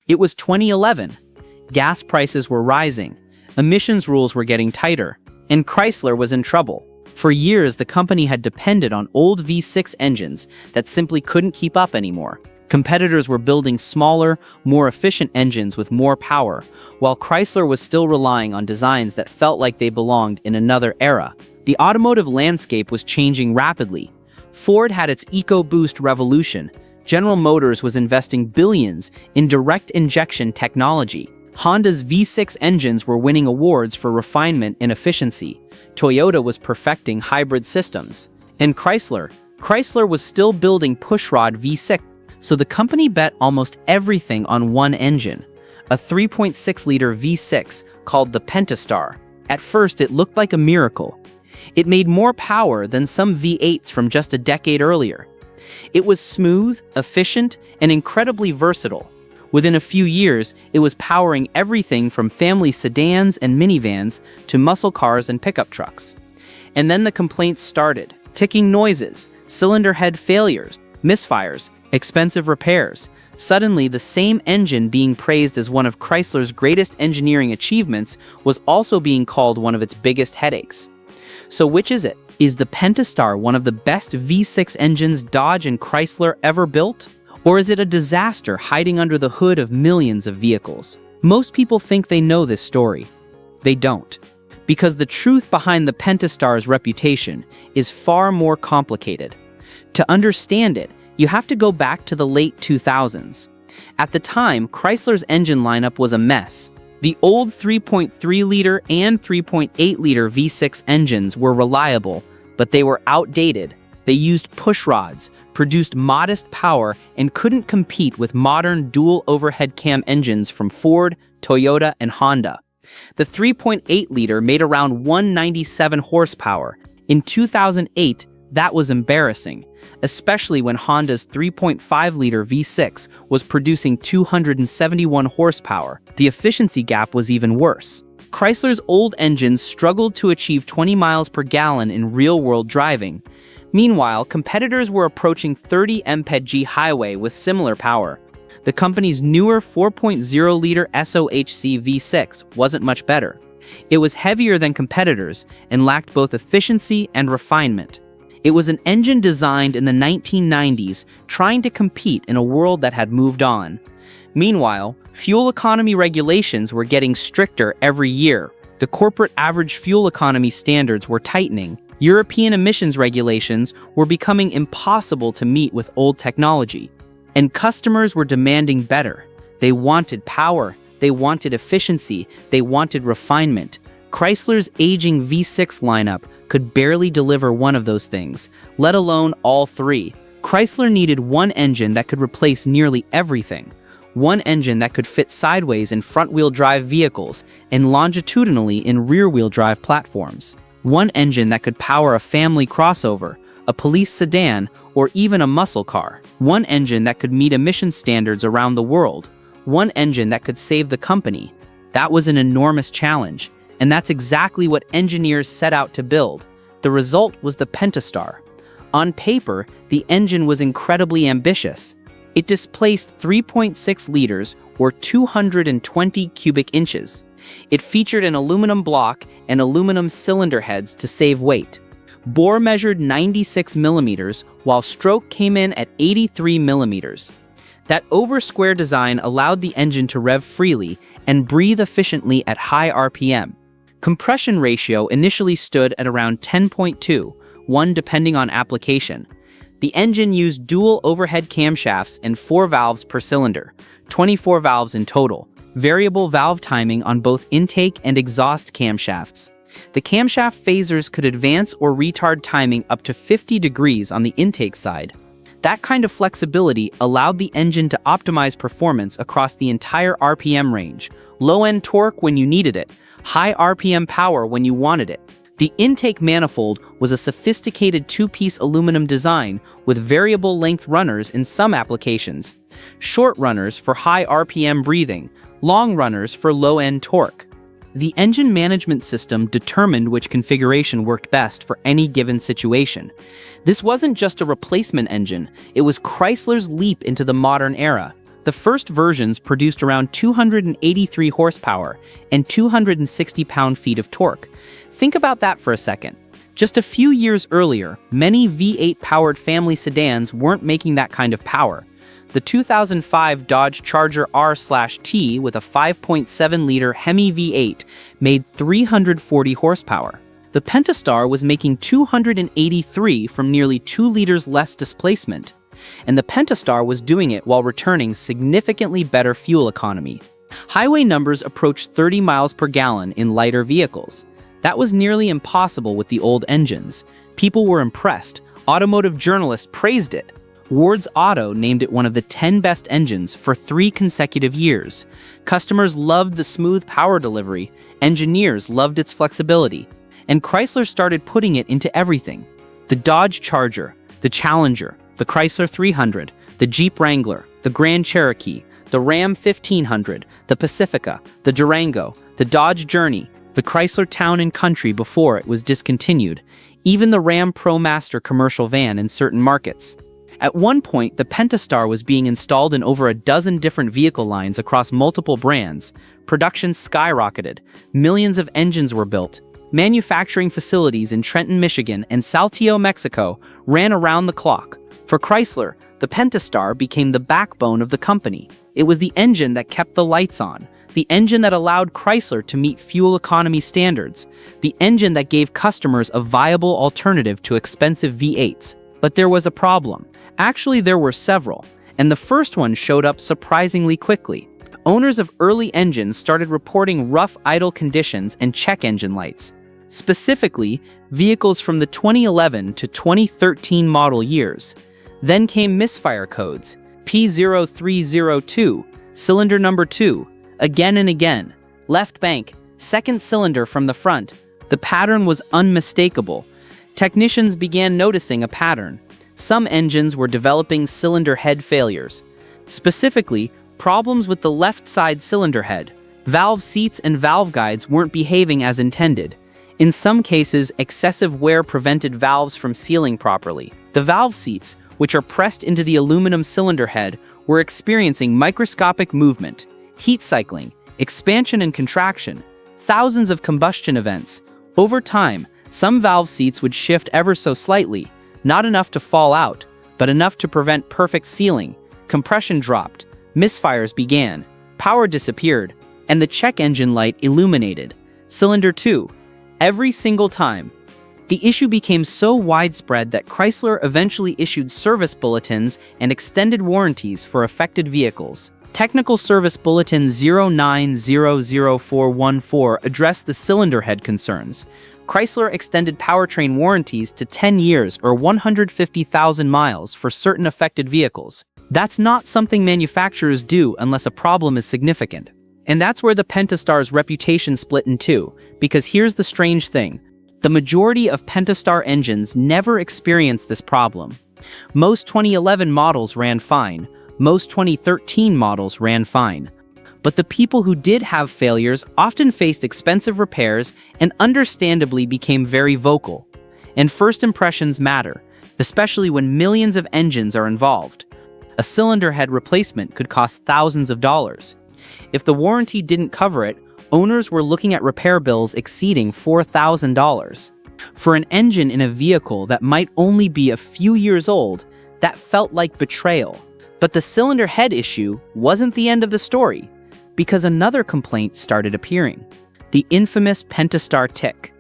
It was 2011. Gas prices were rising, emissions rules were getting tighter, and Chrysler was in trouble. For years, the company had depended on old V6 engines that simply couldn't keep up anymore. Competitors were building smaller, more efficient engines with more power, while Chrysler was still relying on designs that felt like they belonged in another era. The automotive landscape was changing rapidly. Ford had its EcoBoost revolution. General Motors was investing billions in direct injection technology. Honda's V6 engines were winning awards for refinement and efficiency. Toyota was perfecting hybrid systems. And Chrysler was still building pushrod V6. So the company bet almost everything on one engine, a 3.6-liter V6 called the Pentastar. At first, it looked like a miracle. It made more power than some V8s from just a decade earlier. It was smooth, efficient, and incredibly versatile. Within a few years, it was powering everything from family sedans and minivans to muscle cars and pickup trucks. And then the complaints started: ticking noises, cylinder head failures, misfires, expensive repairs. Suddenly, the same engine being praised as one of Chrysler's greatest engineering achievements was also being called one of its biggest headaches. So which is it? Is the Pentastar one of the best V6 engines Dodge and Chrysler ever built? Or is it a disaster hiding under the hood of millions of vehicles? Most people think they know this story. They don't. Because the truth behind the Pentastar's reputation is far more complicated. To understand it, you have to go back to the late 2000s. At the time, Chrysler's engine lineup was a mess. The old 3.3-liter and 3.8-liter V6 engines were reliable, but they were outdated. They used pushrods, produced modest power, and couldn't compete with modern dual overhead cam engines from Ford, Toyota, and Honda. The 3.8-liter made around 197 horsepower. In 2008, that was embarrassing, especially when Honda's 3.5-liter V6 was producing 271 horsepower. The efficiency gap was even worse. Chrysler's old engines struggled to achieve 20 miles per gallon in real-world driving. Meanwhile, competitors were approaching 30 mpg highway with similar power. The company's newer 4.0-liter SOHC V6 wasn't much better. It was heavier than competitors and lacked both efficiency and refinement. It was an engine designed in the 1990s, trying to compete in a world that had moved on. Meanwhile, fuel economy regulations were getting stricter every year. The corporate average fuel economy standards were tightening. European emissions regulations were becoming impossible to meet with old technology. And customers were demanding better. They wanted power, they wanted efficiency, they wanted refinement. Chrysler's aging V6 lineup could barely deliver one of those things, let alone all three. Chrysler needed one engine that could replace nearly everything. One engine that could fit sideways in front-wheel drive vehicles and longitudinally in rear-wheel drive platforms. One engine that could power a family crossover, a police sedan, or even a muscle car. One engine that could meet emission standards around the world. One engine that could save the company. That was an enormous challenge, and that's exactly what engineers set out to build. The result was the Pentastar. On paper, the engine was incredibly ambitious. It displaced 3.6 liters, or 220 cubic inches. It featured an aluminum block and aluminum cylinder heads to save weight. Bore measured 96 millimeters, while stroke came in at 83 millimeters. That over-square design allowed the engine to rev freely and breathe efficiently at high RPM. Compression ratio initially stood at around 10.2, 1 depending on application. The engine used dual overhead camshafts and 4 valves per cylinder, 24 valves in total, variable valve timing on both intake and exhaust camshafts. The camshaft phasers could advance or retard timing up to 50 degrees on the intake side. That kind of flexibility allowed the engine to optimize performance across the entire RPM range, low-end torque when you needed it, high RPM power when you wanted it. The intake manifold was a sophisticated two-piece aluminum design with variable length runners in some applications, short runners for high RPM breathing, long runners for low-end torque. The engine management system determined which configuration worked best for any given situation. This wasn't just a replacement engine, it was Chrysler's leap into the modern era. The first versions produced around 283 horsepower and 260 pound-feet of torque. Think about that for a second. Just a few years earlier, many V8-powered family sedans weren't making that kind of power. The 2005 Dodge Charger R/T with a 5.7-liter Hemi V8 made 340 horsepower. The Pentastar was making 283 from nearly 2 liters less displacement. And the Pentastar was doing it while returning significantly better fuel economy. Highway numbers approached 30 miles per gallon in lighter vehicles. That was nearly impossible with the old engines. People were impressed. Automotive journalists praised it. Ward's Auto named it one of the 10 best engines for 3 consecutive years. Customers loved the smooth power delivery. Engineers loved its flexibility. And Chrysler started putting it into everything. The Dodge Charger, the Challenger, the Chrysler 300, the Jeep Wrangler, the Grand Cherokee, the Ram 1500, the Pacifica, the Durango, the Dodge Journey, the Chrysler Town & Country before it was discontinued, even the Ram ProMaster commercial van in certain markets. At one point, the Pentastar was being installed in over a dozen different vehicle lines across multiple brands. Production skyrocketed. Millions of engines were built. Manufacturing facilities in Trenton, Michigan and Saltillo, Mexico ran around the clock. For Chrysler, the Pentastar became the backbone of the company. It was the engine that kept the lights on, the engine that allowed Chrysler to meet fuel economy standards, the engine that gave customers a viable alternative to expensive V8s. But there was a problem. Actually, there were several, and the first one showed up surprisingly quickly. Owners of early engines started reporting rough idle conditions and check engine lights. Specifically, vehicles from the 2011 to 2013 model years. Then came misfire codes, P0302, cylinder number 2, again and again, left bank, second cylinder from the front. The pattern was unmistakable. Technicians began noticing a pattern. Some engines were developing cylinder head failures. Specifically, problems with the left side cylinder head. Valve seats and valve guides weren't behaving as intended. In some cases, excessive wear prevented valves from sealing properly. The valve seats, which are pressed into the aluminum cylinder head, were experiencing microscopic movement, heat cycling, expansion and contraction, thousands of combustion events. Over time, some valve seats would shift ever so slightly, not enough to fall out, but enough to prevent perfect sealing. Compression dropped, misfires began, power disappeared, and the check engine light illuminated. Cylinder 2. Every single time. The issue became so widespread that Chrysler eventually issued service bulletins and extended warranties for affected vehicles. Technical Service Bulletin 0900414 addressed the cylinder head concerns. Chrysler extended powertrain warranties to 10 years or 150,000 miles for certain affected vehicles. That's not something manufacturers do unless a problem is significant. And that's where the Pentastar's reputation split in two, because here's the strange thing. The majority of Pentastar engines never experienced this problem. Most 2011 models ran fine. Most 2013 models ran fine. But the people who did have failures often faced expensive repairs and understandably became very vocal. And first impressions matter, especially when millions of engines are involved. A cylinder head replacement could cost thousands of dollars. If the warranty didn't cover it, owners were looking at repair bills exceeding $4,000. For an engine in a vehicle that might only be a few years old, that felt like betrayal. But the cylinder head issue wasn't the end of the story, because another complaint started appearing. The infamous Pentastar tick.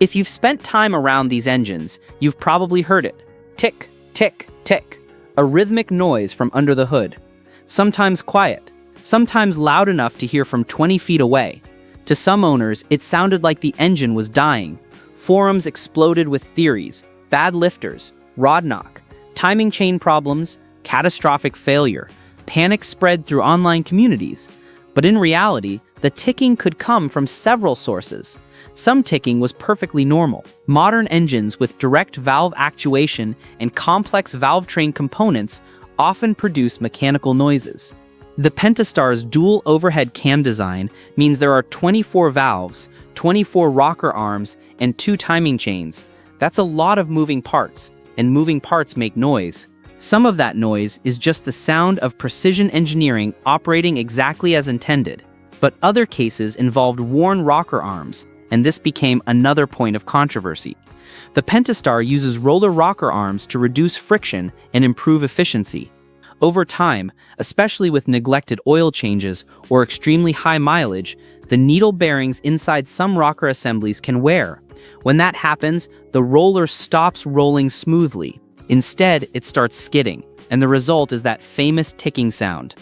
If you've spent time around these engines, you've probably heard it. Tick, tick, tick. A rhythmic noise from under the hood. Sometimes quiet, sometimes loud enough to hear from 20 feet away. To some owners, it sounded like the engine was dying. Forums exploded with theories, bad lifters, rod knock, timing chain problems, catastrophic failure. Panic spread through online communities. But in reality, the ticking could come from several sources. Some ticking was perfectly normal. Modern engines with direct valve actuation and complex valve train components often produce mechanical noises. The Pentastar's dual overhead cam design means there are 24 valves, 24 rocker arms, and 2 timing chains. That's a lot of moving parts, and moving parts make noise. Some of that noise is just the sound of precision engineering operating exactly as intended, but other cases involved worn rocker arms, and this became another point of controversy. The Pentastar uses roller rocker arms to reduce friction and improve efficiency. Over time, especially with neglected oil changes or extremely high mileage, the needle bearings inside some rocker assemblies can wear. When that happens, the roller stops rolling smoothly. Instead, it starts skidding, and the result is that famous ticking sound.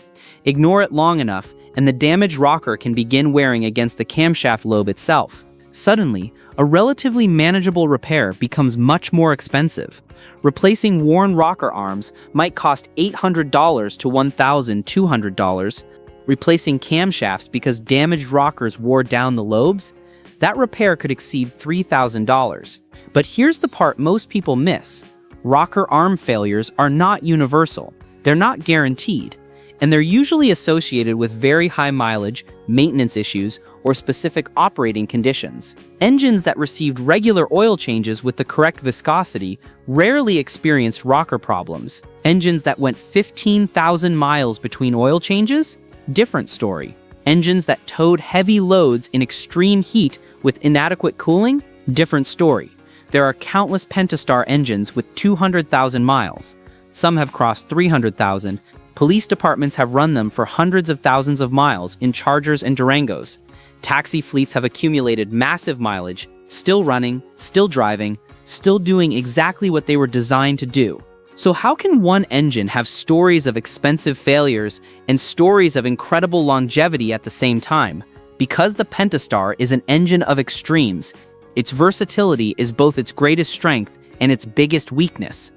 Ignore it long enough, and the damaged rocker can begin wearing against the camshaft lobe itself. Suddenly, a relatively manageable repair becomes much more expensive. Replacing worn rocker arms might cost $800 to $1,200. Replacing camshafts because damaged rockers wore down the lobes? That repair could exceed $3,000. But here's the part most people miss. Rocker arm failures are not universal. They're not guaranteed, and they're usually associated with very high mileage, maintenance issues, or specific operating conditions. Engines that received regular oil changes with the correct viscosity rarely experienced rocker problems. Engines that went 15,000 miles between oil changes? Different story. Engines that towed heavy loads in extreme heat with inadequate cooling? Different story. There are countless Pentastar engines with 200,000 miles. Some have crossed 300,000. Police departments have run them for hundreds of thousands of miles in Chargers and Durangos. Taxi fleets have accumulated massive mileage, still running, still driving, still doing exactly what they were designed to do. So how can one engine have stories of expensive failures and stories of incredible longevity at the same time? Because the Pentastar is an engine of extremes, its versatility is both its greatest strength and its biggest weakness.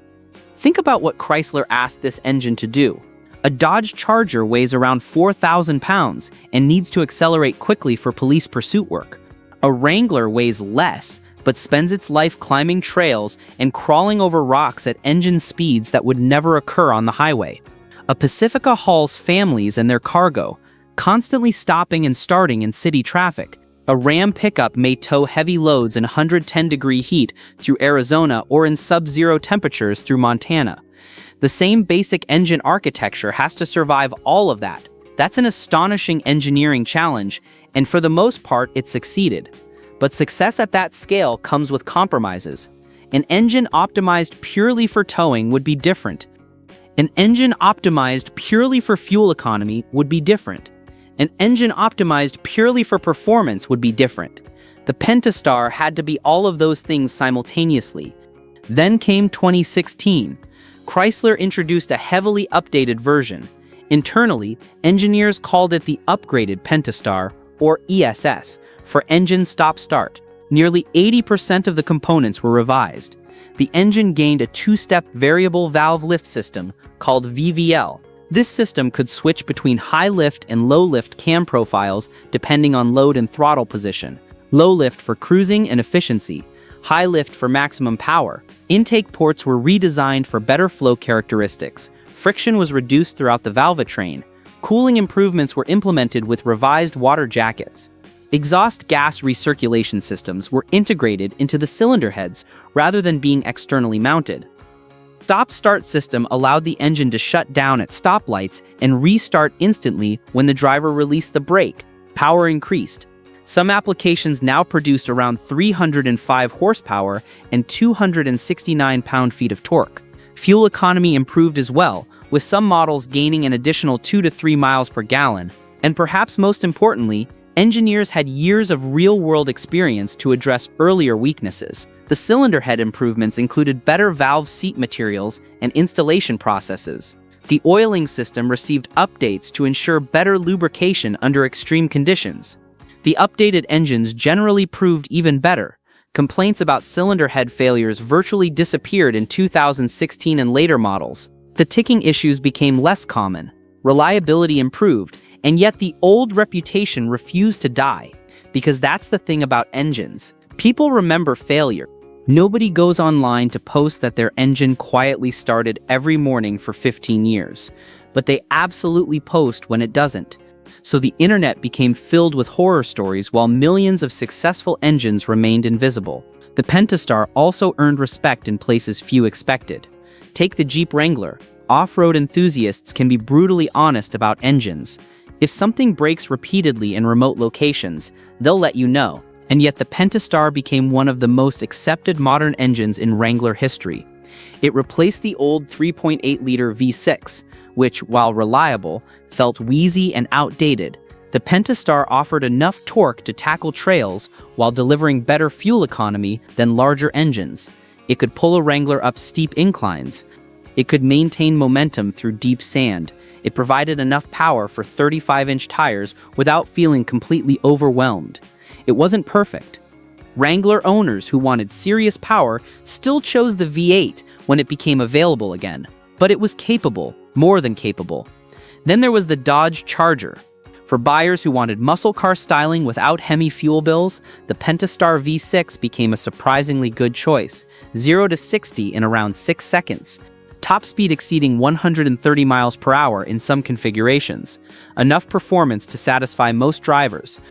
Think about what Chrysler asked this engine to do. A Dodge Charger weighs around 4,000 pounds and needs to accelerate quickly for police pursuit work. A Wrangler weighs less, but spends its life climbing trails and crawling over rocks at engine speeds that would never occur on the highway. A Pacifica hauls families and their cargo, constantly stopping and starting in city traffic. A Ram pickup may tow heavy loads in 110-degree heat through Arizona or in sub-zero temperatures through Montana. The same basic engine architecture has to survive all of that. That's an astonishing engineering challenge, and for the most part, it succeeded. But success at that scale comes with compromises. An engine optimized purely for towing would be different. An engine optimized purely for fuel economy would be different. An engine optimized purely for performance would be different. The Pentastar had to be all of those things simultaneously. Then came 2016. Chrysler introduced a heavily updated version. Internally, engineers called it the upgraded Pentastar, or ESS, for engine stop-start. Nearly 80% of the components were revised. The engine gained a two-step variable valve lift system called VVL. This system could switch between high-lift and low-lift cam profiles depending on load and throttle position. Low-lift for cruising and efficiency, high-lift for maximum power. Intake ports were redesigned for better flow characteristics. Friction was reduced throughout the valvetrain. Cooling improvements were implemented with revised water jackets. Exhaust gas recirculation systems were integrated into the cylinder heads rather than being externally mounted. Stop-start system allowed the engine to shut down at stoplights and restart instantly when the driver released the brake. Power increased. Some applications now produced around 305 horsepower and 269 pound-feet of torque. Fuel economy improved as well, with some models gaining an additional 2 to 3 miles per gallon. And perhaps most importantly, engineers had years of real-world experience to address earlier weaknesses. The cylinder head improvements included better valve seat materials and installation processes. The oiling system received updates to ensure better lubrication under extreme conditions. The updated engines generally proved even better. Complaints about cylinder head failures virtually disappeared in 2016 and later models. The ticking issues became less common. Reliability improved, and yet the old reputation refused to die. Because that's the thing about engines. People remember failure. Nobody goes online to post that their engine quietly started every morning for 15 years. But they absolutely post when it doesn't. So the internet became filled with horror stories while millions of successful engines remained invisible. The Pentastar also earned respect in places few expected. Take the Jeep Wrangler. Off-road enthusiasts can be brutally honest about engines. If something breaks repeatedly in remote locations, they'll let you know. And yet the Pentastar became one of the most accepted modern engines in Wrangler history. It replaced the old 3.8-liter V6, which, while reliable, felt wheezy and outdated. The Pentastar offered enough torque to tackle trails while delivering better fuel economy than larger engines. It could pull a Wrangler up steep inclines. It could maintain momentum through deep sand. It provided enough power for 35-inch tires without feeling completely overwhelmed. It wasn't perfect. Wrangler owners who wanted serious power still chose the V8 when it became available again. But it was capable, more than capable. Then there was the Dodge Charger. For buyers who wanted muscle car styling without Hemi fuel bills, the Pentastar V6 became a surprisingly good choice. 0 to 60 in around 6 seconds. Top speed exceeding 130 miles per hour in some configurations. Enough performance to satisfy most drivers.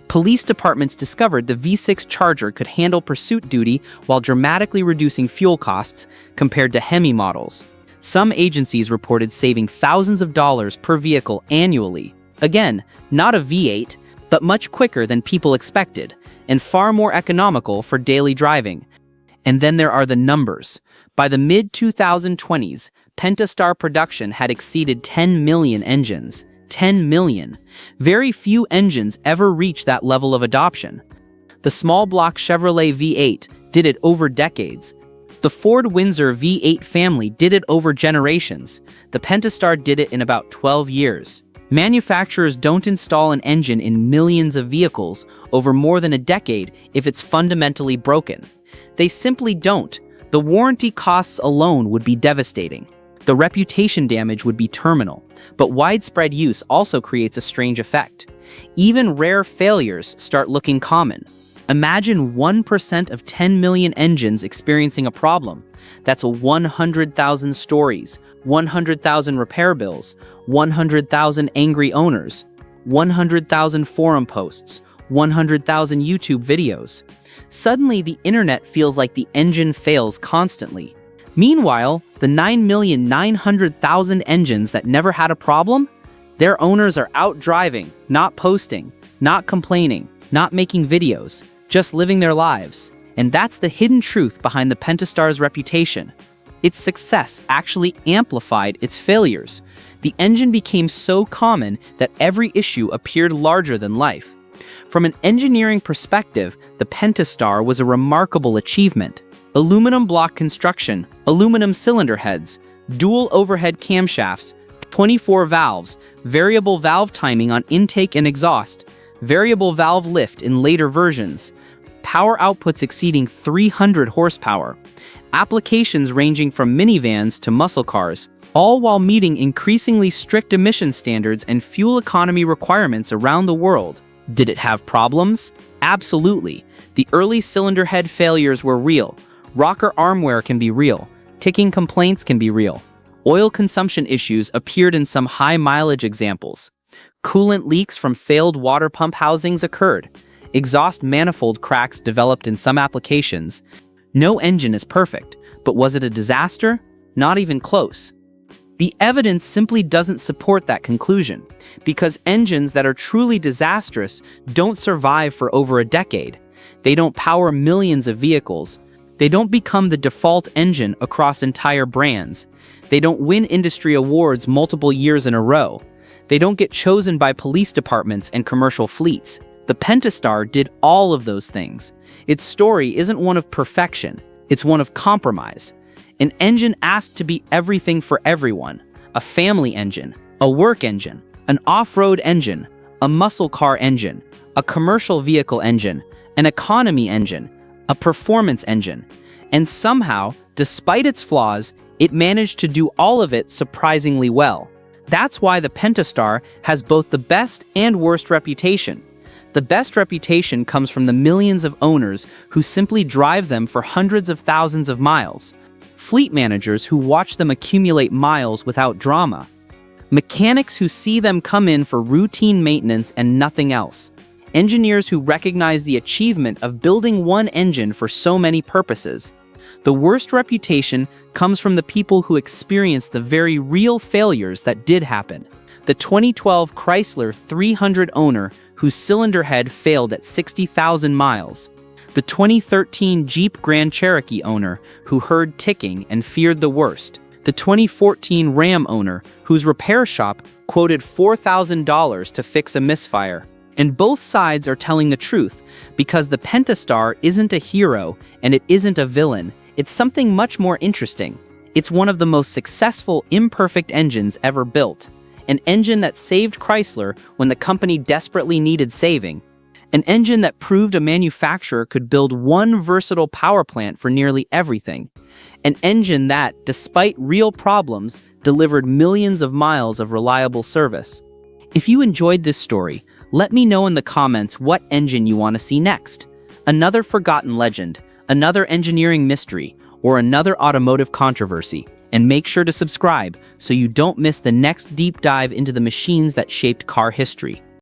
Police departments discovered the V6 Charger could handle pursuit duty while dramatically reducing fuel costs compared to Hemi models. Some agencies reported saving thousands of dollars per vehicle annually. Again, not a V8, but much quicker than people expected, and far more economical for daily driving. And then there are the numbers. By the mid-2020s, Pentastar production had exceeded 10 million engines. 10 million. Very few engines ever reach that level of adoption. The small block Chevrolet V8 did it over decades. The Ford Windsor V8 family did it over generations. The Pentastar did it in about 12 years. Manufacturers don't install an engine in millions of vehicles over more than a decade if it's fundamentally broken. They simply don't. The warranty costs alone would be devastating. The reputation damage would be terminal, but widespread use also creates a strange effect. Even rare failures start looking common. Imagine 1% of 10 million engines experiencing a problem. That's 100,000 stories, 100,000 repair bills, 100,000 angry owners, 100,000 forum posts, 100,000 YouTube videos. Suddenly, the internet feels like the engine fails constantly. Meanwhile, the 9,900,000 engines that never had a problem, their owners are out driving, not posting, not complaining, not making videos, just living their lives. And that's the hidden truth behind the Pentastar's reputation. Its success actually amplified its failures. The engine became so common that every issue appeared larger than life. From an engineering perspective, the Pentastar was a remarkable achievement. Aluminum block construction, aluminum cylinder heads, dual overhead camshafts, 24 valves, variable valve timing on intake and exhaust, variable valve lift in later versions, power outputs exceeding 300 horsepower, applications ranging from minivans to muscle cars, all while meeting increasingly strict emission standards and fuel economy requirements around the world. Did it have problems? Absolutely. The early cylinder head failures were real. Rocker armware can be real. Ticking complaints can be real. Oil consumption issues appeared in some high-mileage examples. Coolant leaks from failed water pump housings occurred. Exhaust manifold cracks developed in some applications. No engine is perfect, but was it a disaster? Not even close. The evidence simply doesn't support that conclusion, because engines that are truly disastrous don't survive for over a decade. They don't power millions of vehicles. They don't become the default engine across entire brands. They don't win industry awards multiple years in a row. They don't get chosen by police departments and commercial fleets. The Pentastar did all of those things. Its story isn't one of perfection, it's one of compromise. An engine asked to be everything for everyone. A family engine, a work engine, an off-road engine, a muscle car engine, a commercial vehicle engine, an economy engine, a performance engine. And somehow, despite its flaws, it managed to do all of it surprisingly well. That's why the Pentastar has both the best and worst reputation. The best reputation comes from the millions of owners who simply drive them for hundreds of thousands of miles. Fleet managers who watch them accumulate miles without drama. Mechanics who see them come in for routine maintenance and nothing else. Engineers who recognize the achievement of building one engine for so many purposes. The worst reputation comes from the people who experienced the very real failures that did happen. The 2012 Chrysler 300 owner whose cylinder head failed at 60,000 miles. The 2013 Jeep Grand Cherokee owner who heard ticking and feared the worst. The 2014 Ram owner whose repair shop quoted $4,000 to fix a misfire. And both sides are telling the truth, because the Pentastar isn't a hero and it isn't a villain. It's something much more interesting. It's one of the most successful imperfect engines ever built. An engine that saved Chrysler when the company desperately needed saving. An engine that proved a manufacturer could build one versatile power plant for nearly everything. An engine that, despite real problems, delivered millions of miles of reliable service. If you enjoyed this story, let me know in the comments what engine you want to see next. Another forgotten legend, another engineering mystery, or another automotive controversy. And make sure to subscribe so you don't miss the next deep dive into the machines that shaped car history.